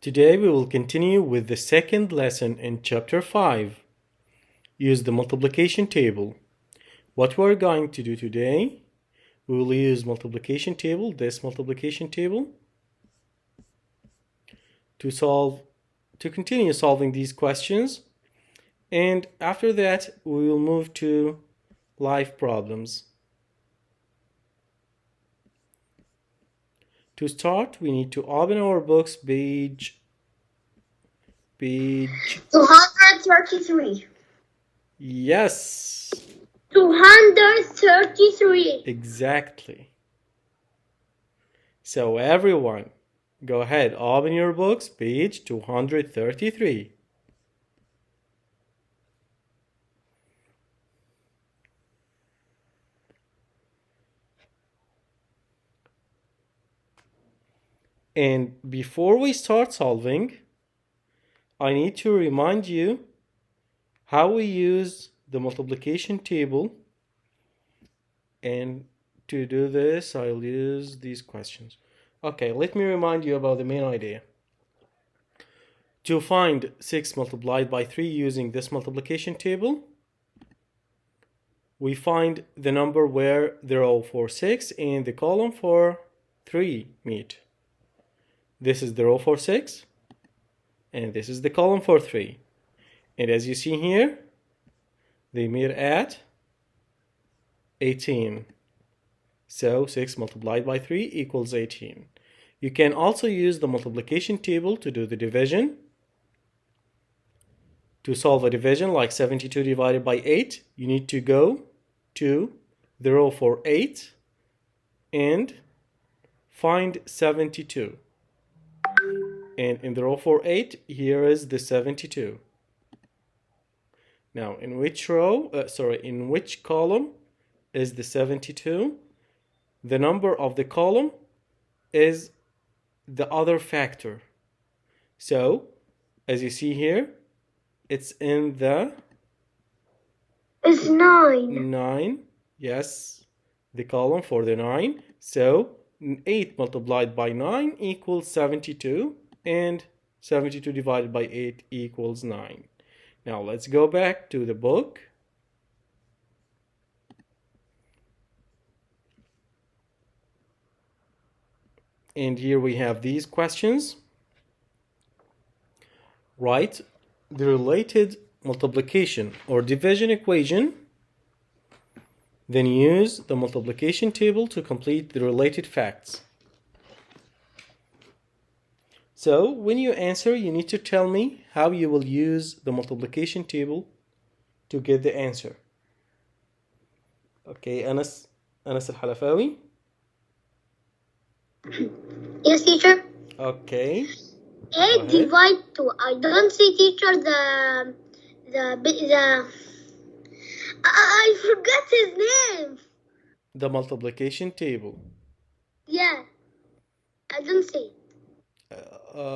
Today we will continue with the second lesson in chapter 5. Use the multiplication table. What we're going to do today, we will use multiplication table, this multiplication table, to continue solving these questions. And after that, we will move to life problems. To start, we need to open our books, page 233. Yes, 233. exactly. So everyone, go ahead, open your books, page 233. And before we start solving, I need to remind you how we use the multiplication table. And to do this, I'll use these questions. Okay, let me remind you about the main idea. To find 6 multiplied by 3 using this multiplication table, we find the number where the row for 6 and the column for 3 meet. This is the row for 6, and this is the column for 3. And as you see here, they meet at 18. So 6 multiplied by 3 equals 18. You can also use the multiplication table to do the division. To solve a division like 72 divided by 8, you need to go to the row for 8 and find 72. And in the row for 8, here is the 72. Now, in which column is the 72? The number of the column is the other factor. So, as you see here, it's in the... It's 9. 9. Yes, the column for the 9. So, 8 multiplied by 9 equals 72. And 72 divided by 8 equals 9. Now let's go back to the book. And here we have these questions. Write the related multiplication or division equation. Then use the multiplication table to complete the related facts. So when you answer, you need to tell me how you will use the multiplication table to get the answer. Okay, Anas Al-Halafawi. Yes, teacher. Okay. 8 divide 2. I don't see, teacher, I forgot his name. The multiplication table. Yeah, I don't see.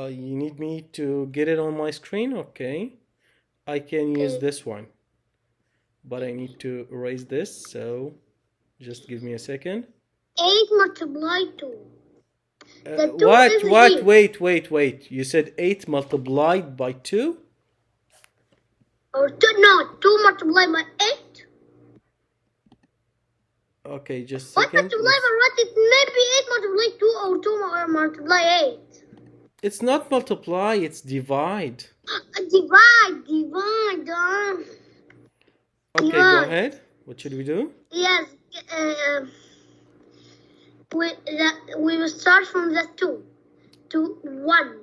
You need me to get it on my screen? Okay. I can use this one. But I need to erase this, so just give me a second. 8 multiplied 2. Wait. You said 8 multiplied by 2? Or 2, no, 2 multiplied by 8. Okay, just a What second. multiply by what? It may be 8 multiplied 2 or 2 multiply 8. It's not multiply, it's divide. Divide. Okay, go ahead. What should we do? Yes. We will start from the 2. 1,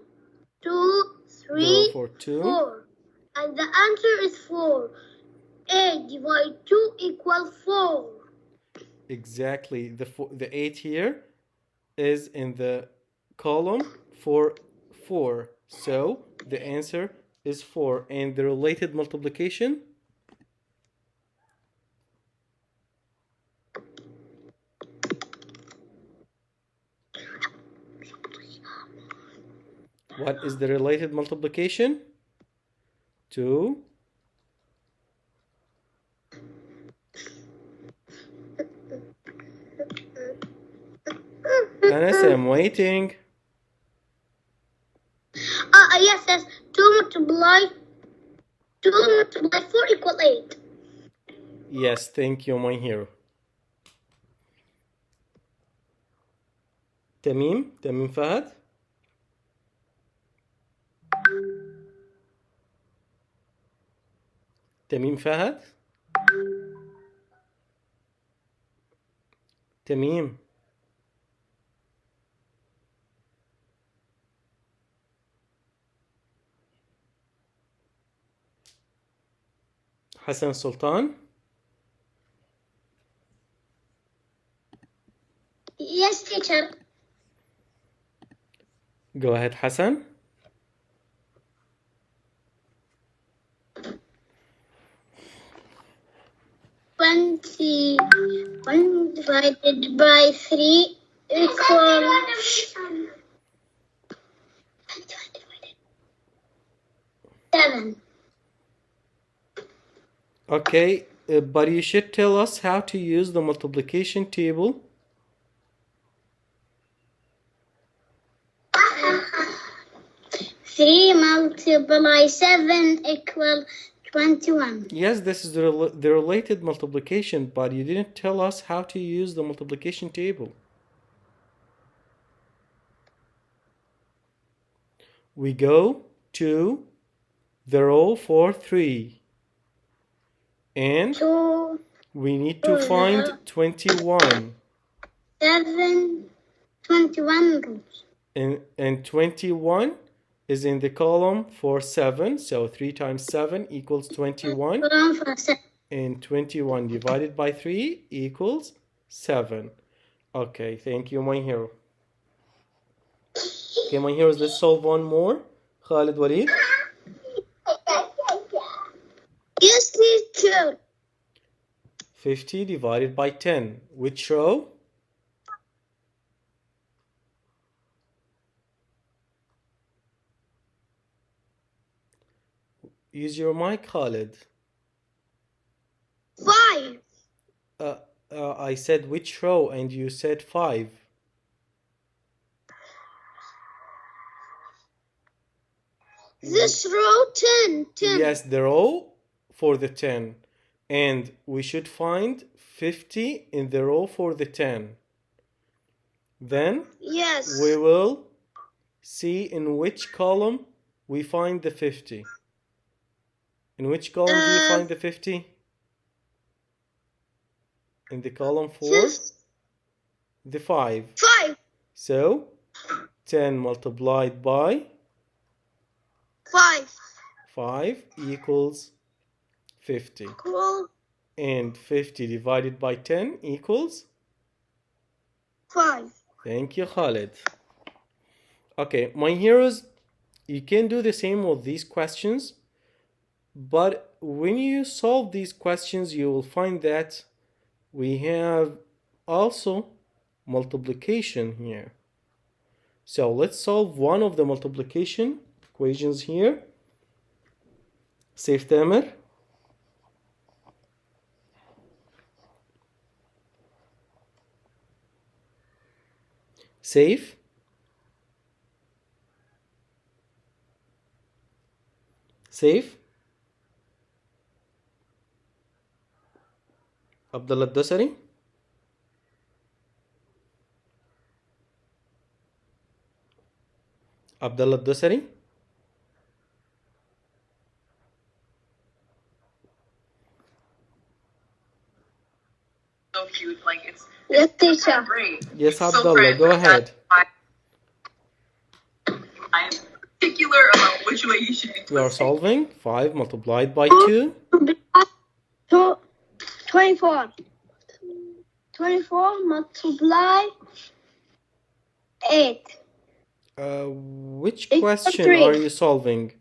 2, 3, for 2. 4. And the answer is 4. 8 divided 2 equals 4. Exactly. The 8 here is in the column for 4. So the answer is 4. And the related multiplication? What is the related multiplication? 2. Anas, I'm waiting. says 2 multiply 4 equal 8. Yes, thank you, my hero. Tamim Fahad. Tamim Fahad. Tamim. Hassan Sultan. Yes, teacher. Go ahead, Hassan. 21 divided by 3 equals 7. Okay, but you should tell us how to use the multiplication table. Three multiply 7 equal 21. Yes, this is the related multiplication, but you didn't tell us how to use the multiplication table. We go to the row for 3. And we need to find 21. 7, 21 rows. And 21 is in the column for 7. So 3 times 7 equals 21. And 21 divided by 3 equals 7. Okay, thank you, my hero. Okay, my heroes, let's solve one more. Khalid Walid. Yes, teacher. 50 divided by 10. Which row? Use your mic, Khalid. 5. I said which row and you said 5. This row 10. Yes, the row for the 10. And we should find 50 in the row for the 10. Then yes, we will see in which column we find the 50. In which column do you find the 50? In the column for the 5. 5. So 10 multiplied by 5 equals 50. Cool. And 50 divided by 10 equals 5. Thank you, Khalid. Okay, my heroes, you can do the same with these questions, but when you solve these questions, you will find that we have also multiplication here. So let's solve one of the multiplication equations here. Safe Tamer. Safe. Safe. Abdullah Dosari. Abdullah Dosari. So cute, like it's Yes, teacher. great. Yes, So Abdullah, Fred, go ahead. I'm particular about which way you should be We are twisting. solving 5 multiplied by 2. 24. 24 multiply 8. Which Equal question 3. are you solving?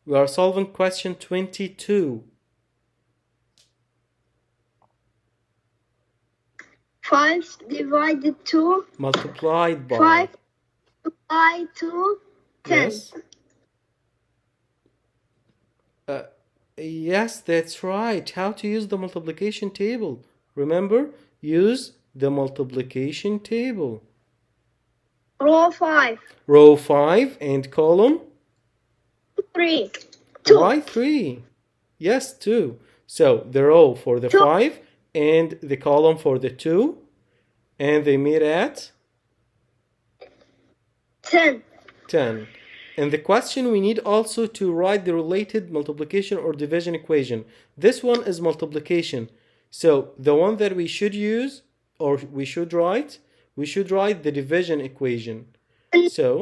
We are solving question 22. 5 divided 2. Multiplied by 5 by 2. 10. Yes. Yes, that's right. How to use the multiplication table. Remember, use the multiplication table. Row 5. Row 5 and column 3. Why 3? Yes, 2. So the row for the 5 and the column for the 2, and they meet at 10. 10. In the question, we need also to write the related multiplication or division equation. This one is multiplication. So the one that we should use, or we should write the division equation. So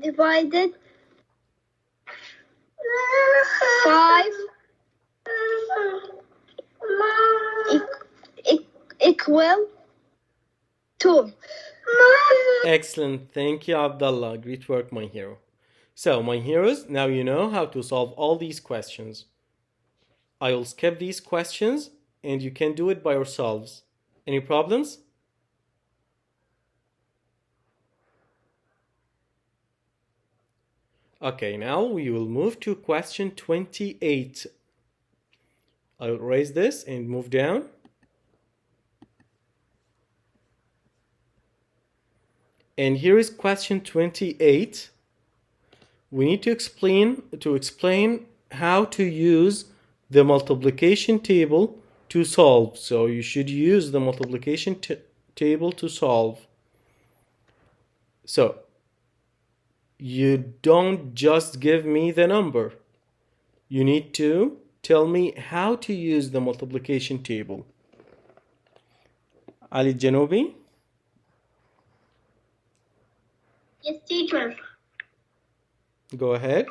divided 5 equal 2. Excellent. Thank you, Abdullah. Great work, my hero. So, my heroes, now you know how to solve all these questions. I will skip these questions and you can do it by yourselves. Any problems? Okay, now we will move to question 28. I'll erase this and move down. And here is question 28. We need to explain how to use the multiplication table to solve. So you should use the multiplication table to solve. So you don't just give me the number. You need to tell me how to use the multiplication table. Ali Janobi? Yes, teacher. Go ahead.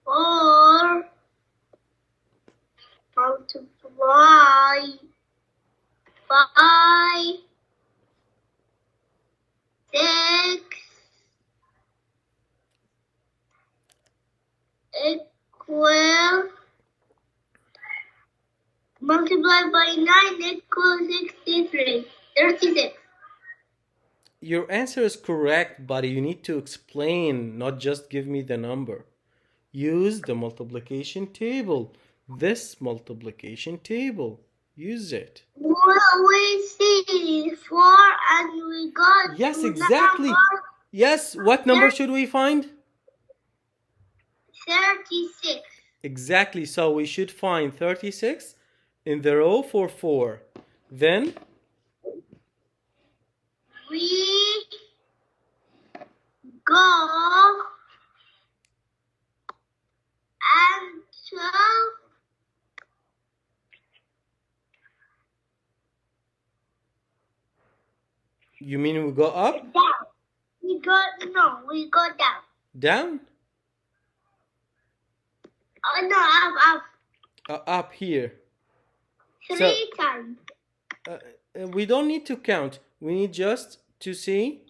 4 multiply 5 6 equal multiply by 9 equals 36. Your answer is correct, but you need to explain, not just give me the number. Use the multiplication table. This multiplication table. Use it. Well, we see 4 and we got Yes, exactly. Yes, what number should we find? 36. Exactly, so we should find 36 in the row for 4. Then We go until you mean we go up? down. We go down. Down? Oh no, up. Up here. 3 times. We don't need to count. We need just to see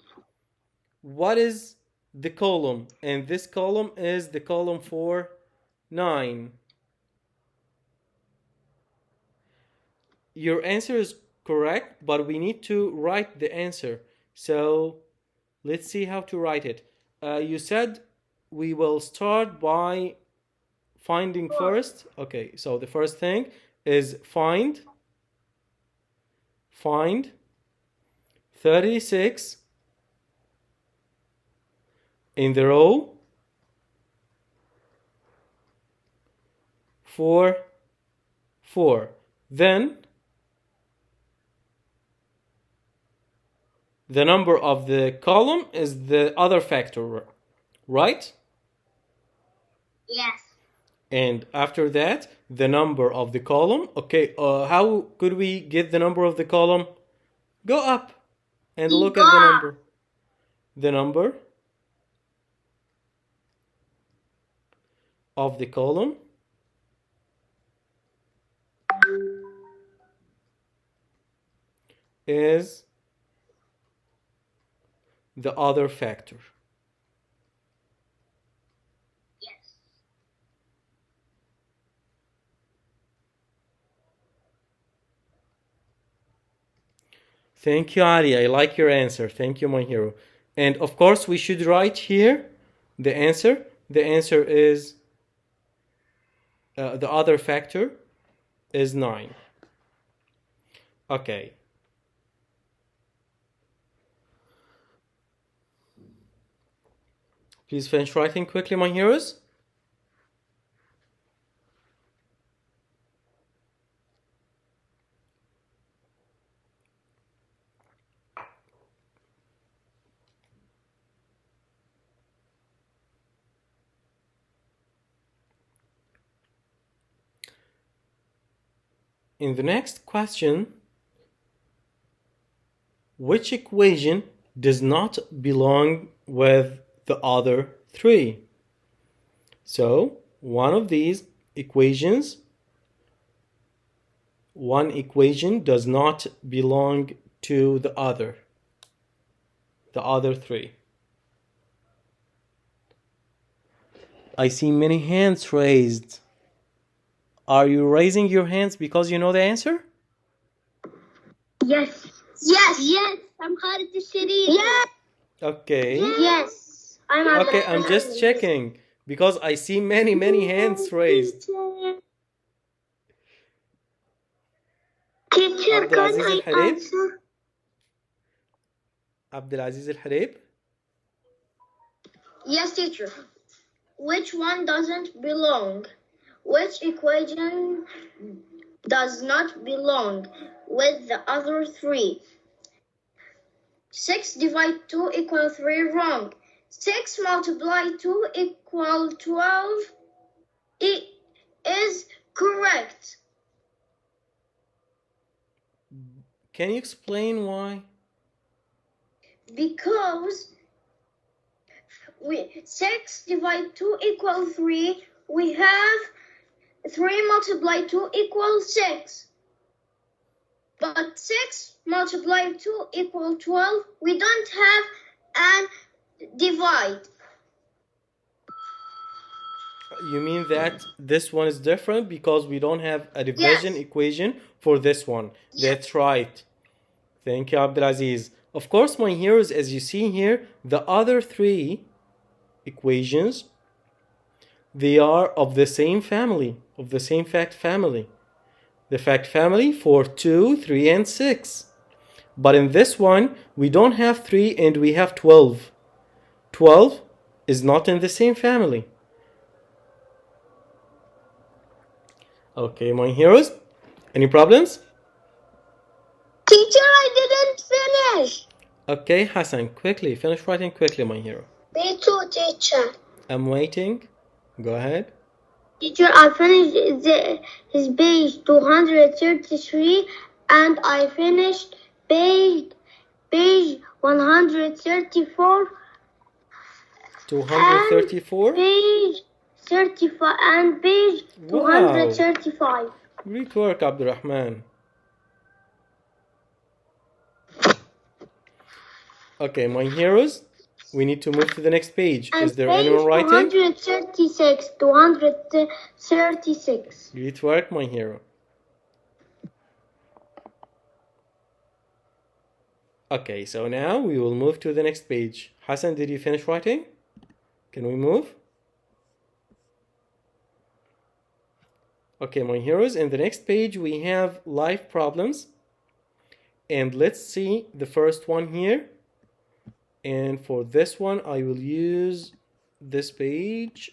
what is the column. And this column is the column for 9. Your answer is correct, but we need to write the answer. So let's see how to write it. You said we will start by finding first. Okay, so the first thing is find 36 in the row for 4. Then the number of the column is the other factor, right? Yes. And after that, the number of the column. Okay, how could we get the number of the column? Go up and look at the number. The number of the column is the other factor. Yes. Thank you, Ali. I like your answer. Thank you, my hero. And of course, we should write here the answer. The answer is the other factor is 9. Okay. Please finish writing quickly, my heroes. In the next question, which equation does not belong with the other three? So, one equation does not belong to the other three. I see many hands raised. Are you raising your hands because you know the answer? Yes. Yes. Yes. I'm Khalid al-Sharif. Yes. Okay. Yes. Okay, I'm just checking because I see many hands raised. Teacher, can Abdulaziz I Al-Harib? answer? Abdulaziz Al-Harib? Yes, teacher. Which one doesn't belong? Which equation does not belong with the other three? 6 divide 2 equal 3 wrong. 6 multiply 2 equal 12 it is correct. Can you explain why? Because 6 divide 2 equal 3, we have 3 multiply 2 equals 6. But 6 multiply 2 equal 12, we don't have an divide. You mean that this one is different because we don't have a division equation for this one? Yes. That's right. Thank you, Abdulaziz. Of course, my heroes, as you see here, the other three equations, they are of the same family, of the same fact family. The fact family for 2, 3, and 6. But in this one, we don't have 3 and we have 12. 12 is not in the same family. Okay, my heroes, any problems? Teacher, I didn't finish. Okay, Hassan, quickly, finish writing quickly, my hero. Me too, teacher. I'm waiting. Go ahead. Teacher, I finished his page 233 and I finished page 134 234? page 35 and page Wow. 235. Great work, Abdurrahman. Okay, my heroes, we need to move to the next page. And Is there anyone writing? 236. Great work, my hero. Okay, so now we will move to the next page. Hassan, did you finish writing? Can we move? Okay, my heroes, in the next page we have life problems. And let's see the first one here. And for this one, I will use this page.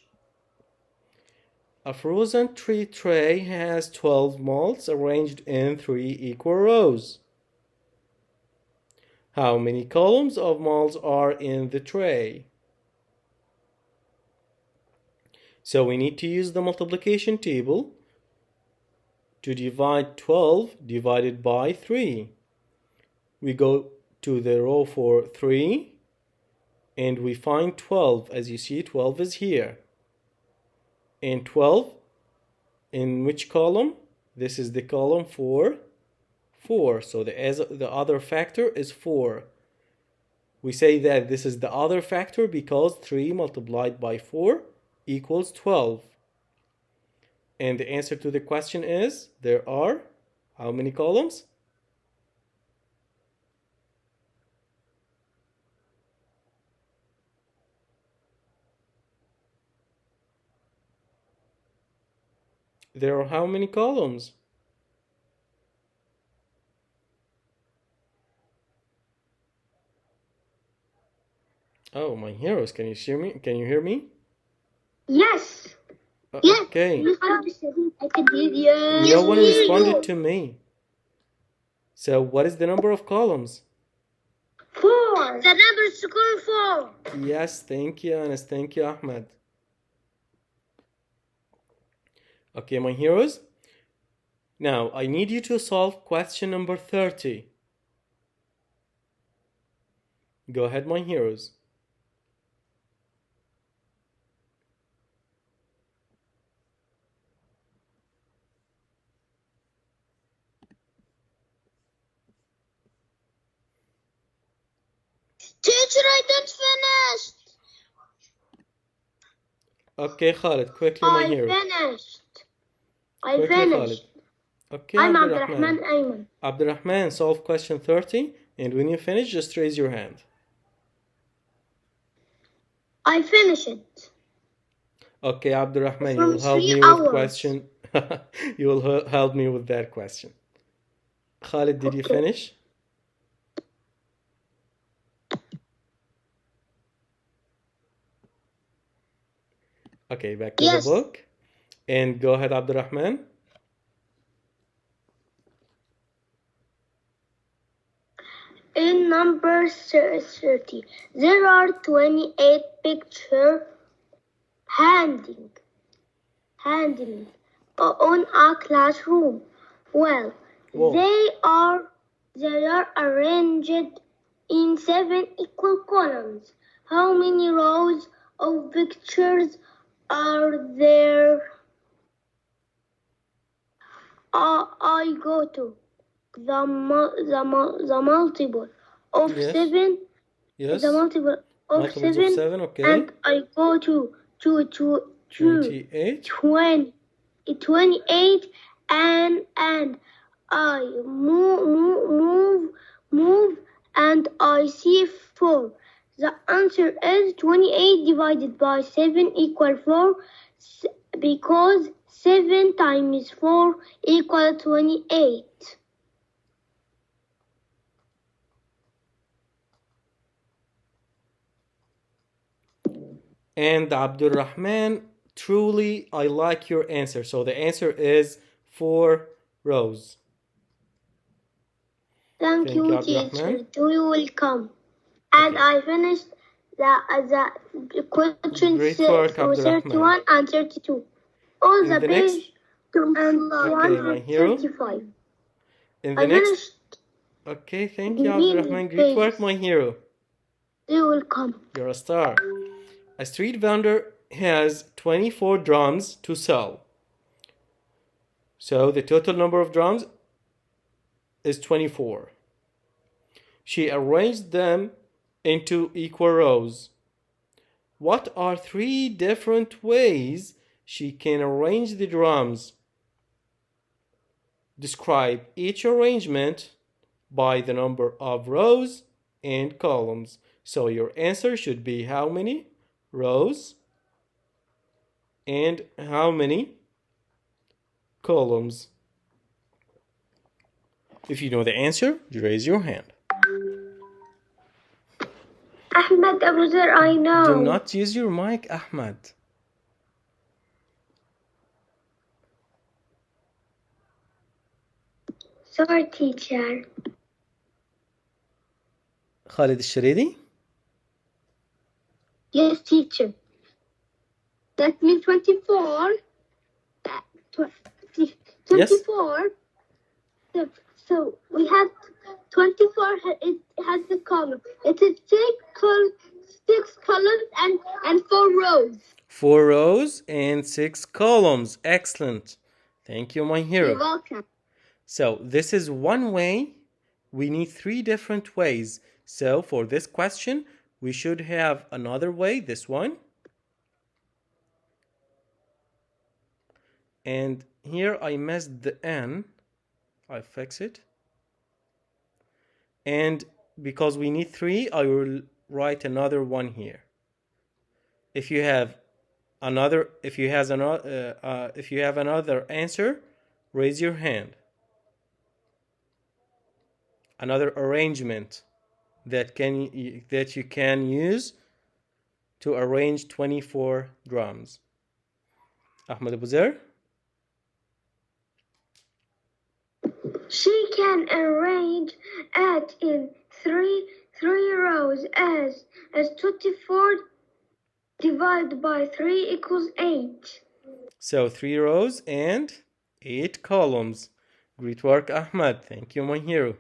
A frozen tree tray has 12 molds arranged in 3 equal rows. How many columns of molds are in the tray? So we need to use the multiplication table to divide 12 divided by 3. We go to the row for 3 and we find 12. As you see, 12 is here. And 12 in which column? This is the column for 4. So the other factor is 4. We say that this is the other factor because 3 multiplied by 4 equals 12. And the answer to the question is, there are how many columns? There are how many columns? Oh, my heroes, can you hear me? Can you hear me? Yes. Yes. Okay. I can hear you. No one responded to me. So what is the number of columns? 4. The number is equal 4. Yes, thank you, Anas. Thank you, Ahmed. Okay, my heroes. Now, I need you to solve question number 30. Go ahead, my heroes. Teacher, I didn't finish. Okay, Khalid, quickly, my hero. I Quickly, finished. Khalid. Okay, I'm Abdurrahman. Abdurrahman Ayman. Abdurrahman, solve question 30, and when you finish, just raise your hand. I finished it. Okay, Abdurrahman, you From will help 3 me hours. with question. You will help me with that question. Khalid, did you Okay. finish? Okay, back to the Yes. book. And go ahead, Abdurrahman. In number 30, there are 28 pictures hanging on a classroom. Well, Whoa. they are arranged in 7 equal columns. How many rows of pictures are there? I go to the multiple of Yes. 7. Yes. The multiple of Multiples 7, of 7, okay. and I go to 28. 28, and I move, and I see 4. The answer is 28 divided by 7 equal 4, because 7 times 4 equal 28. And Abdurrahman, truly, I like your answer. So the answer is 4 rows. Thank you, teacher. You will come. And Okay. I finished the questions Great work, Abdurrahman. 31 and 32. On In the the page next, and okay, my hero. 135. In the I next, finished. okay, thank you, Abdurrahman. Great work, my hero. They will come. You're a star. A street vendor has 24 drums to sell. So the total number of drums is 24. She arranged them into equal rows. What are 3 different ways she can arrange the drums? Describe each arrangement by the number of rows and columns. So your answer should be how many rows and how many columns. If you know the answer, you raise your hand. Ahmed Abu Zar, I know. Do not use your mic, Ahmed. Sorry, teacher. Khalid Sharidi? Yes, teacher. That means 24. 24. Yes. So we have 24. It has the column. It is 6 columns and 4 rows. 4 rows and 6 columns. Excellent. Thank you, my hero. You're welcome. So this is one way. We need 3 different ways. So for this question, we should have another way, this one. And here I missed the N. I fix it. And because we need 3, I will write another one here. If you have another answer, raise your hand. Another arrangement that you can use to arrange 24 drums. Ahmed Abu Zer? She can arrange it in three rows as 24 divided by 3 equals 8. So 3 rows and 8 columns. Great work, Ahmed. Thank you, my hero.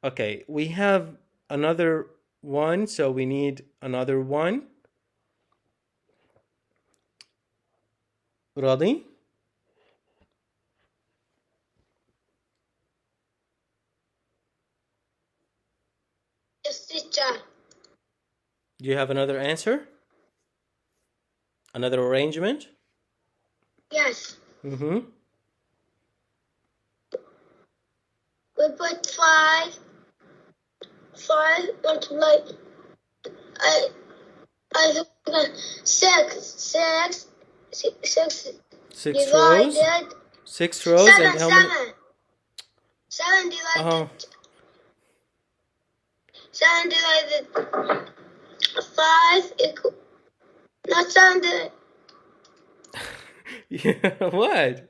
Okay, we have another one, so we need another one. Radi? Yes, teacher. Do you have another answer? Another arrangement? Yes. Mm-hmm. We put 5 multiplied. I think 6 Six rows. divided 6 rows and how many? 7 divided Oh, 7 divided 5 equal not 7 divided. yeah, what?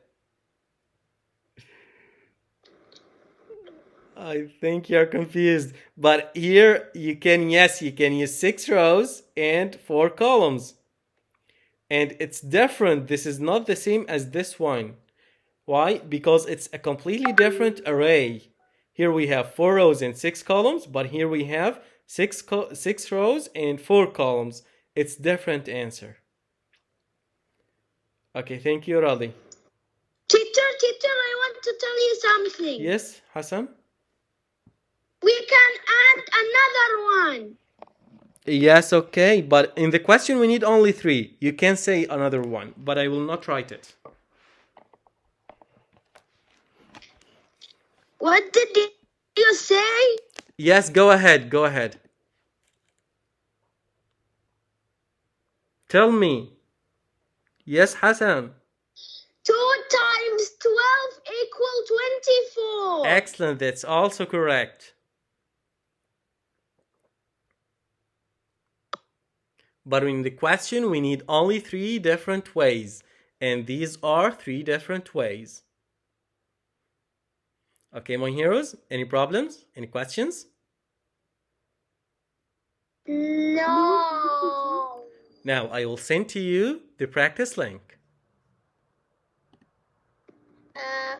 I think you're confused. But here you can use 6 rows and 4 columns. And it's different. This is not the same as this one. Why? Because it's a completely different array. Here we have 4 rows and 6 columns, but here we have 6 rows and 4 columns. It's different answer. Okay, thank you, Radi. Teacher, I want to tell you something. Yes, Hassan? We can add another one. Yes, okay, but in the question we need only 3. You can say another one, but I will not write it. What did you say? Yes, go ahead. Tell me. Yes, Hassan. 2 times 12 equal 24. Excellent, that's also correct. But in the question, we need only 3 different ways. And these are 3 different ways. Okay, my heroes, any problems? Any questions? No. Now, I will send to you the practice link.